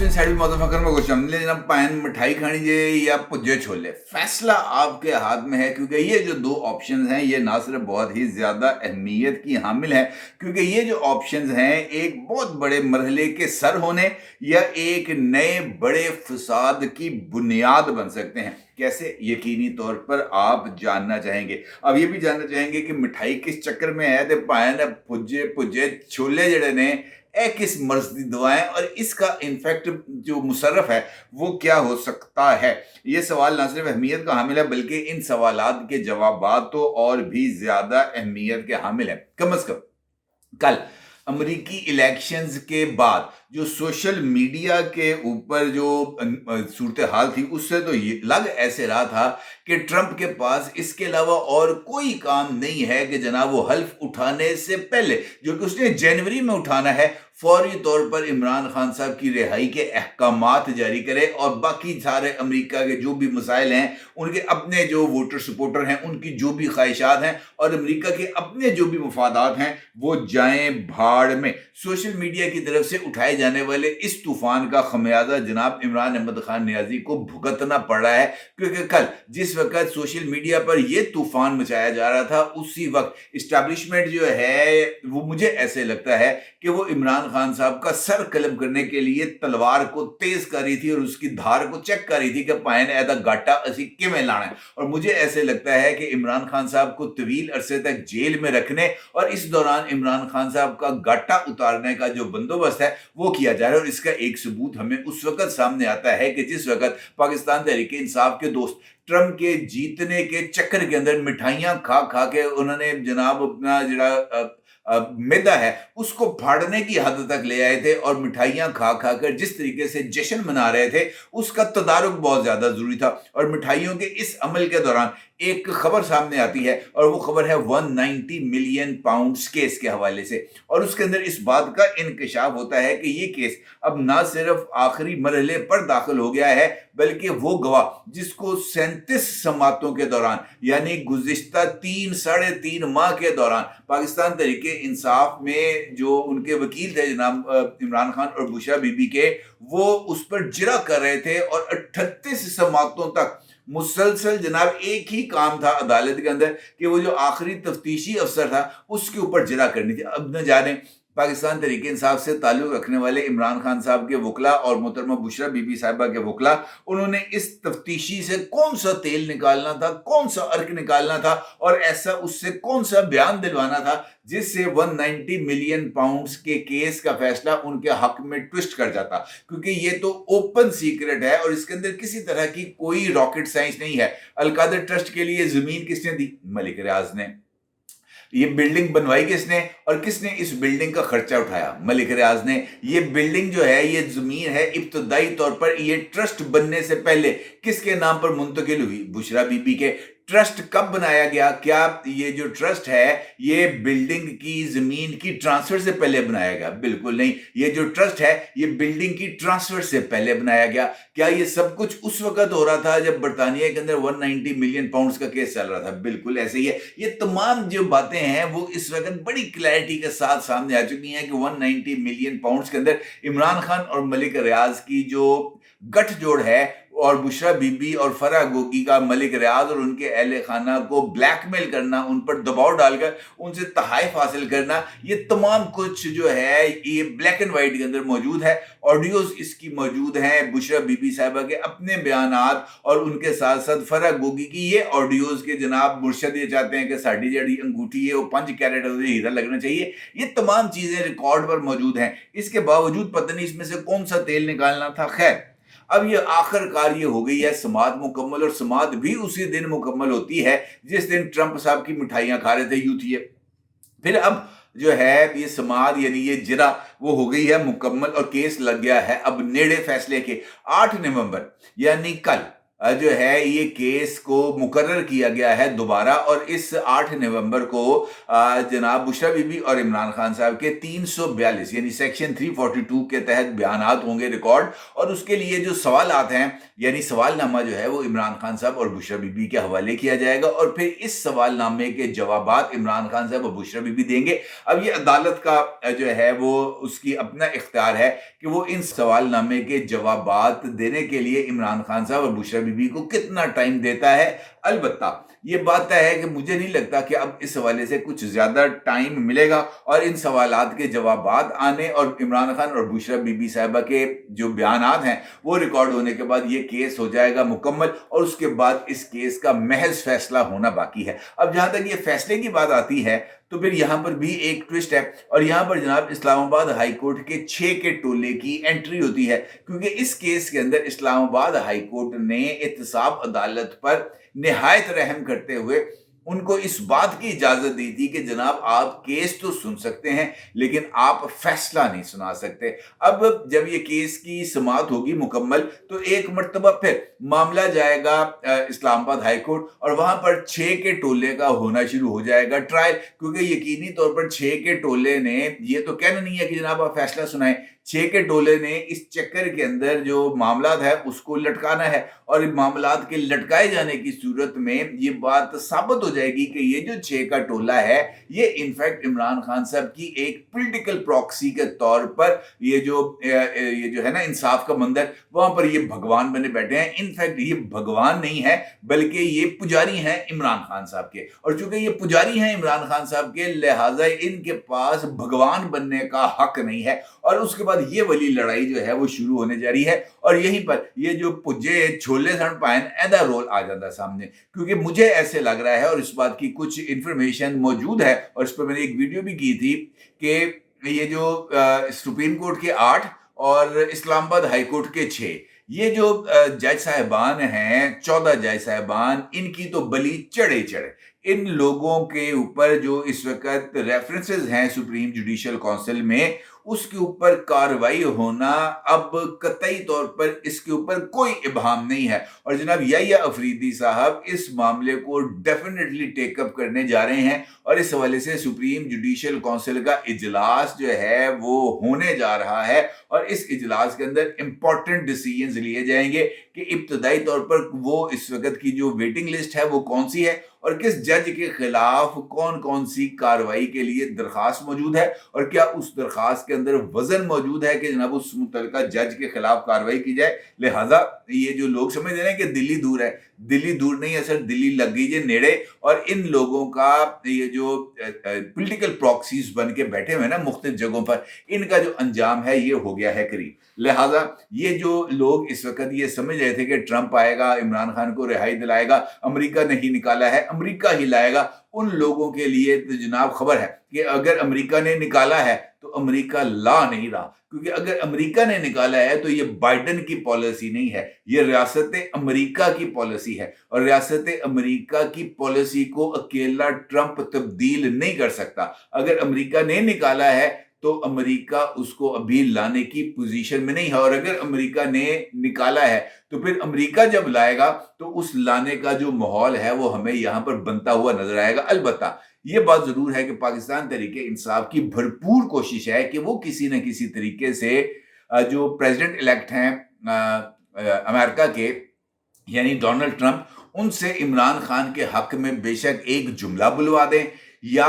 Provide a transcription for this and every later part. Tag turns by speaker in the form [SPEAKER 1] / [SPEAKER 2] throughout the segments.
[SPEAKER 1] नाज़रीन साइड मौज़ूफ़ में कुछ हमले जनाब पान मिठाई खानी जे या भुज्जे छोले, फैसला आपके हाथ में है क्योंकि ये जो दो ऑप्शंस हैं ये ना सिर्फ बहुत ही ज़्यादा अहमियत की हामिल है क्योंकि ये जो ऑप्शंस हैं एक बहुत बड़े मरहले के सर होने या एक नए बड़े फसाद की बुनियाद बन सकते हैं। कैसे? यकीनी तौर पर आप जानना चाहेंगे। अब ये भी जानना चाहेंगे कि मिठाई किस चक्कर में है ते भाएं भुज्जे भुज्जे छोले जड़े ने ए किस मर्ज की दवाएं और इसका इन्फेक्ट जो मुशर्रफ है वो क्या हो सकता है। ये सवाल ना सिर्फ अहमियत का हामिल है बल्कि इन सवालात के जवाबात तो और भी ज्यादा अहमियत के हामिल है। कम अज कम कल अमेरिकी इलेक्शंस के बाद जो सोशल मीडिया के ऊपर जो सूरत हाल थी उससे तो ये लग ऐसे रहा था कि ट्रंप के पास इसके अलावा और कोई काम नहीं है कि जनाब वो हल्फ उठाने से पहले जो कि उसने जनवरी में उठाना है फौरी तौर पर इमरान खान साहब की रिहाई के अहकामात जारी करे और बाकी सारे अमेरिका के जो भी मसाइल हैं उनके अपने जो वोटर सपोर्टर हैं उनकी जो भी ख्वाहिशात हैं और अमेरिका के अपने जो भी मफादात हैं वो जाएं भाड़ में। सोशल मीडिया की तरफ से उठाए जाने वाले इस तूफान का खमियाजा जनाब इमरान अहमद खान नियाजी को भुगतना पड़ रहा है क्योंकि कल जिस वक्त सोशल मीडिया पर यह तूफान मचाया जा रहा था उसी वक्त इस्टेब्लिशमेंट जो है वो मुझे ऐसे लगता है कि वो इमरान खान साहब का सर कलम करने के लिए तलवार को तेज कर रही थी और उसकी धार को चेक कर रही थी कि पायन ऐदा गाटा असी किमें लाना है। और मुझे ऐसे लगता है कि इमरान खान साहब को तवील अरसे तक जेल में रखने और इस दौरान इमरान खान साहब का गाटा उतारने का जो बंदोबस्त है वो किया जा रहा है। और इसका एक सबूत हमें उस वक्त सामने आता है कि जिस वक्त पाकिस्तान तहरीक इंसाफ के दोस्त ट्रंप के जीतने के चक्कर के अंदर मिठाइयां खा खा के उन्होंने जनाब अपना जरा मैदा है उसको फाड़ने की हद तक ले आए थे और मिठाइयां खा खा कर जिस तरीके से जश्न मना रहे थे उसका तदारुक बहुत ज्यादा जरूरी था। और मिठाइयों के इस अमल के दौरान एक खबर सामने आती है और वो खबर है 190 मिलियन पाउंड्स केस के हवाले से और उसके अंदर इस बात का इंकशाफ होता है कि ये केस अब ना सिर्फ आखिरी मरहले पर दाखिल हो गया है बल्कि वो गवाह जिसको 37 समातों के दौरान यानी गुज़िश्ता 3-3.5 माह के दौरान पाकिस्तान तहरीके इंसाफ में जो उनके वकील थे जनाब इमरान खान और बुशरा बीबी के वो उस पर जिरा कर रहे थे और 38 समातों तक मुसलसल जनाब एक ही काम था अदालत के अंदर कि वो जो आखिरी तफ्तीशी अफसर था उसके ऊपर जिरा करनी थी। अब न जाने पाकिस्तान तहरीक इंसाफ से ताल्लुक रखने वाले इमरान खान साहब के वकला और मोहतरमा बुशरा बीबी साहिबा के वकला उन्होंने इस तफ्तीशी से कौन सा तेल निकालना था, कौन सा अर्क निकालना था और ऐसा उससे कौन सा बयान दिलवाना था जिससे 190 मिलियन पाउंड्स के केस का फैसला उनके हक में ट्विस्ट कर जाता। क्योंकि ये तो ओपन सीक्रेट है और इसके अंदर किसी तरह की कोई रॉकेट साइंस नहीं है। अलकादर ट्रस्ट के लिए जमीन किसने दी? मलिक रियाज ने। ये बिल्डिंग बनवाई किसने और किसने इस बिल्डिंग का खर्चा उठाया? मलिक रियाज ने। ये बिल्डिंग जो है ये जमीन है इब्तदाई तौर पर ये ट्रस्ट बनने से पहले किसके नाम पर मुंतकिल हुई? बुशरा बीबी के। ट्रस्ट कब बनाया गया? क्या ये जो ट्रस्ट है ये बिल्डिंग की जमीन की ट्रांसफर से पहले बनाया गया? बिल्कुल नहीं। ये जो ट्रस्ट है ये बिल्डिंग की ट्रांसफर से पहले बनाया गया। क्या ये सब कुछ उस वक्त हो रहा था जब बरतानिया के अंदर 190 मिलियन पाउंड्स का केस चल रहा था? बिल्कुल ऐसे ही है। ये तमाम जो बातें हैं वो इस वक्त बड़ी क्लैरिटी के साथ सामने आ चुकी हैं कि 190 मिलियन पाउंड्स के अंदर इमरान खान और मलिक रियाज की जो गठजोड़ है और बुशरा बीबी और फराह गोगी का मलिक रियाज और उनके अहले खाना को ब्लैकमेल करना, उन पर दबाव डालकर उनसे तहाइफ हासिल करना, ये तमाम कुछ जो है ये ब्लैक एंड वाइट के अंदर मौजूद है। ऑडियोज इसकी मौजूद हैं, बुशरा बीबी साहिबा के अपने बयानात और उनके साथ साथ फराह गोगी की ये ऑडियोज के जनाब मुर्शद ये चाहते हैं कि साड़ी जड़ी अंगूठी है वो 5 कैरेट हीरा लगना चाहिए। ये तमाम चीजें रिकॉर्ड पर मौजूद हैं। इसके बावजूद पता नहीं इसमें से कौन सा तेल निकालना था। खैर अब ये आखिरकार ये हो गई है समात मुकम्मल और समात भी उसी दिन मुकम्मल होती है जिस दिन ट्रंप साहब की मिठाइयां खा रहे थे यूथ ये। फिर अब जो है ये समात यानी ये जिरा वो हो गई है मुकम्मल और केस लग गया है अब नेड़े फैसले के 8 नवंबर यानी कल जो है ये केस को मुकर्रर किया गया है दोबारा, और इस 8 नवंबर को जनाब बुशरा बीबी और इमरान खान साहब के 342 यानी सेक्शन 342 के तहत बयानात होंगे रिकॉर्ड, और उसके लिए जो सवालात हैं यानी सवालनामा जो है वो इमरान खान साहब और बुशरा बीबी के हवाले किया जाएगा, और फिर इस सवालनामे के जवाबात इमरान खान साहब और बुशरा बीबी देंगे। अब ये अदालत का जो है वो उसकी अपना इख्तियार है कि वो इन सवालनामे के जवाबात देने के लिए इमरान खान साहब और बुशरा बीबी को कितना टाइम देता है। अलबत्ता ये बात तय है कि मुझे नहीं लगता कि अब इस हवाले से कुछ ज्यादा टाइम मिलेगा, और इन सवालात के जवाबात आने और इमरान खान और बुशरा बीबी साहिबा के जो बयानात हैं वो रिकॉर्ड होने के बाद ये केस हो जाएगा मुकम्मल, और उसके बाद इस केस का महज फैसला होना बाकी है। अब जहां तक ये फैसले की बात आती है तो फिर यहां पर भी एक ट्विस्ट है, और यहां पर जनाब इस्लामाबाद हाई कोर्ट के 6 के टोले की एंट्री होती है, क्योंकि इस केस के अंदर इस्लामाबाद हाई कोर्ट ने एहतसाब अदालत पर निहायत रहम करते हुए उनको इस बात की इजाजत दी थी कि जनाब आप केस तो सुन सकते हैं लेकिन आप फैसला नहीं सुना सकते। अब जब ये केस की समाअत होगी मुकम्मल तो एक मर्तबा फिर मामला जाएगा इस्लामाबाद हाई कोर्ट, और वहां पर 6 के टोले का होना शुरू हो जाएगा ट्रायल, क्योंकि यकीनी तौर पर 6 के टोले ने ये तो कहना नहीं है कि जनाब आप फैसला सुनाएं, 6 के टोले ने इस चक्कर के अंदर जो मामलात है उसको लटकाना है, और मामलात के लटकाए जाने की सूरत में ये बात साबित हो जाएगी कि ये जो 6 का टोला है ये इनफैक्ट इमरान खान साहब की एक पॉलिटिकल प्रॉक्सी के तौर पर ये जो है ना इंसाफ का मंदिर, वहां पर ये भगवान बने बैठे हैं। इनफैक्ट ये भगवान नहीं है बल्कि ये पुजारी हैं इमरान खान साहब के, और चूंकि ये पुजारी हैं इमरान खान साहब के लिहाजा इनके पास भगवान बनने का हक नहीं है, और उसके बाद ये वाली लड़ाई जो है वो शुरू होने जा रही है, और यहीं पर ये जो पुज्जे छोले सण पायन एदा रोल आ जाता सामने, क्योंकि मुझे ऐसे लग रहा है और इस बात की कुछ इंफॉर्मेशन मौजूद है, और इस पर मैंने एक वीडियो भी की थी कि ये जो सुप्रीम कोर्ट के 8 और इस्लामाबाद हाई कोर्ट के 6 ये जो जज साहिबान हैं 14 जज साहिबान, इनकी तो बलि चढ़े चढ़े। इन लोगों के ऊपर जो इस वक्त रेफरेंसेस हैं सुप्रीम जुडिशियल काउंसिल में उसके ऊपर कार्रवाई होना अब कतई तौर पर इसके ऊपर कोई इबाहम नहीं है, और जनाब याहिया अफरीदी साहब इस मामले को डेफिनेटली टेकअप करने जा रहे हैं, और इस हवाले से सुप्रीम जुडिशियल काउंसिल का इजलास जो है वो होने जा रहा है, और इस इजलास के अंदर इंपॉर्टेंट डिसीजंस लिए जाएंगे कि इब्तदाई तौर पर वो इस वक्त की जो वेटिंग लिस्ट है वो कौन सी है, और किस जज के खिलाफ कौन कौन सी कार्रवाई के लिए दरखास्त मौजूद है, और क्या उस दरखास्त के अंदर वजन मौजूद है कि जनाब उस मुतल्लिका जज के खिलाफ कार्रवाई की जाए। लिहाजा ये जो लोग समझ रहे हैं कि दिल्ली दूर है, दिल्ली दूर नहीं है सर, दिल्ली लग गई है नेड़े, और इन लोगों का ये जो पॉलिटिकल प्रॉक्सीज बन के बैठे हुए हैं ना मुख्तलिफ जगहों पर, इनका जो अंजाम है ये हो गया है करीब। लिहाजा ये जो लोग इस वक्त ये समझ रहे थे कि ट्रंप आएगा इमरान खान को रिहाई दिलाएगा, अमेरिका नहीं निकाला है अमेरिका ही लाएगा, उन लोगों के लिए तो जनाब खबर है कि अगर अमेरिका ने निकाला है तो अमेरिका ला नहीं रहा, क्योंकि अगर अमेरिका ने निकाला है तो ये बाइडेन की पॉलिसी नहीं है, ये रियासत अमेरिका की पॉलिसी है, और रियासत अमेरिका की पॉलिसी को अकेला ट्रंप तब्दील नहीं कर सकता। अगर अमेरिका ने निकाला है तो अमेरिका उसको अभी लाने की पोजीशन में नहीं है, और अगर अमेरिका ने निकाला है तो फिर अमेरिका जब लाएगा तो उस लाने का जो माहौल है वो हमें यहां पर बनता हुआ नजर आएगा। अलबत्ता ये बात जरूर है कि पाकिस्तान तरीके इंसाफ की भरपूर कोशिश है कि वो किसी न किसी तरीके से जो प्रेसिडेंट इलेक्ट हैं अमेरिका के यानी डोनाल्ड ट्रंप, उनसे इमरान खान के हक में बेशक एक जुमला बुलवा दें या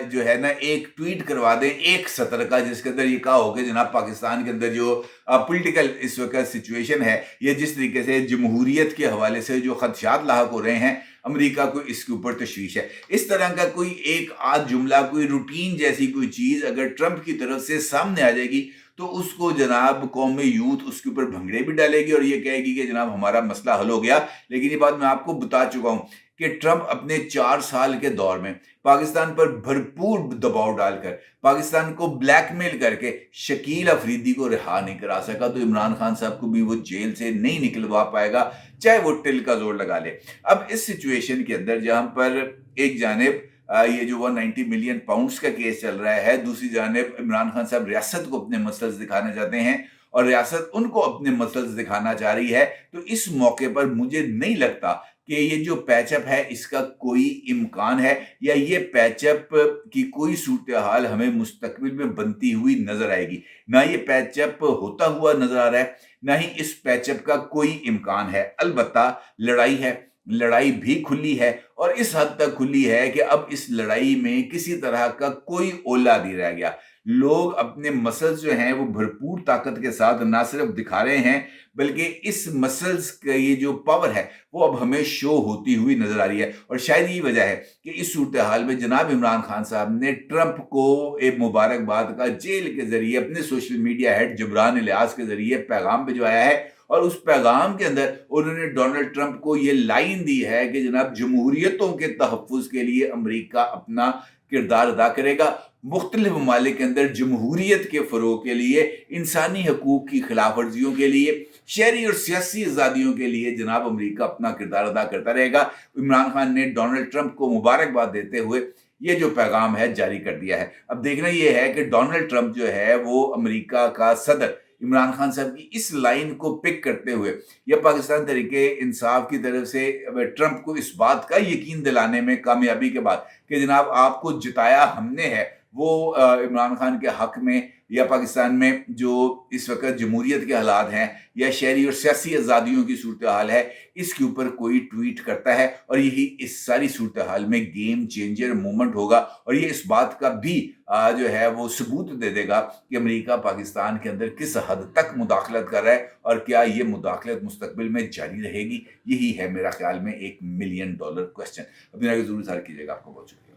[SPEAKER 1] जो है ना एक ट्वीट करवा दें एक सत्र का, जिसके अंदर ये कहा हो कि जनाब पाकिस्तान के अंदर जो पॉलिटिकल इस वक्त सिचुएशन है ये जिस तरीके से जमहूरियत के हवाले से जो खदशात लाहक हो रहे हैं, अमेरिका को इसके ऊपर तशवीश है। इस तरह का कोई एक आध जुमला, कोई रूटीन जैसी कोई चीज अगर ट्रंप की तरफ से सामने आ जाएगी तो उसको जनाब कौमी यूथ उसके ऊपर भंगड़े भी डालेगी और ये कहेगी कि जनाब हमारा मसला हल हो गया। लेकिन ये बात मैं आपको बता चुका हूं कि ट्रंप अपने 4 साल के दौर में पाकिस्तान पर भरपूर दबाव डालकर, पाकिस्तान को ब्लैकमेल करके शकील अफरीदी को रिहा नहीं करा सका, तो इमरान खान साहब को भी वो जेल से नहीं निकलवा पाएगा चाहे वो टिल का जोर लगा ले। अब इस सिचुएशन के अंदर जहां पर एक जानिब ये जो 190 मिलियन पाउंड्स का केस चल रहा है, दूसरी जानिब इमरान खान साहब रियासत को अपने मसल्स दिखाना चाहते हैं, और रियासत उनको अपने मसल्स दिखाना चाह रही है, तो इस मौके पर मुझे नहीं लगता कि ये जो पैचअप है इसका कोई इम्कान है या ये पैचअप की कोई सूरत हाल हमें मुस्तकबिल में बनती हुई नजर आएगी। ना ये पैचअप होता हुआ नजर आ रहा है, ना ही इस पैचअप का कोई इम्कान है। अलबत्ता लड़ाई है, लड़ाई भी खुली है और इस हद तक खुली है कि अब इस लड़ाई में किसी तरह का कोई ओला नहीं रह गया। लोग अपने मसल्स जो हैं वो भरपूर ताकत के साथ ना सिर्फ दिखा रहे हैं, बल्कि इस मसल्स का ये जो पावर है वो अब हमें शो होती हुई नजर आ रही है। और शायद यही वजह है कि इस सूरत हाल में जनाब इमरान खान साहब ने ट्रंप को एक मुबारकबाद का जेल के जरिए अपने social media head Jibran Ilyas के जरिए पैगाम भिजवाया है और उस पैगाम के अंदर उन्होंने डोनाल्ड ट्रंप को ये लाइन दी है कि जनाब जमहूरियतों के तहफ़्फ़ुज़ के लिए अमेरिका अपना किरदार अदा करेगा, मुख्तलिफ ममालिक के अंदर जमहूरियत के फ़रोग़ के लिए, इंसानी हकूक़ की खिलाफ वर्जियों के लिए, शहरी और सियासी आज़ादियों के लिए जनाब अमेरिका अपना किरदार अदा करता रहेगा। इमरान खान ने डोनाल्ड ट्रंप को मुबारकबाद देते हुए ये जो पैगाम है जारी कर दिया है। अब देखना ये है कि डोनाल्ड ट्रंप जो है वो अमेरिका का सदर इमरान खान साहब की इस लाइन को पिक करते हुए या पाकिस्तान तहरीके इंसाफ की तरफ से ट्रंप को इस बात का यकीन दिलाने में कामयाबी के बाद कि जनाब आपको जिताया हमने है, वो इमरान खान के हक में या पाकिस्तान में जो इस वक्त जमहूरियत के हालात हैं या शहरी और सियासी आज़ादियों की सूरत हाल है, इसके ऊपर कोई ट्वीट करता है और यही इस सारी सूरत हाल में गेम चेंजर मोमेंट होगा और ये इस बात का भी जो है वो सबूत दे देगा कि अमेरिका पाकिस्तान के अंदर किस हद तक मुदाखलत कर रहा है और क्या ये मुदाखलत मुस्तकबिल में जारी रहेगी। यही है मेरा ख्याल में $1 मिलियन क्वेश्चन। अपनी राय ज़रूर इज़हार कीजिएगा। आपको बहुत शुक्रिया।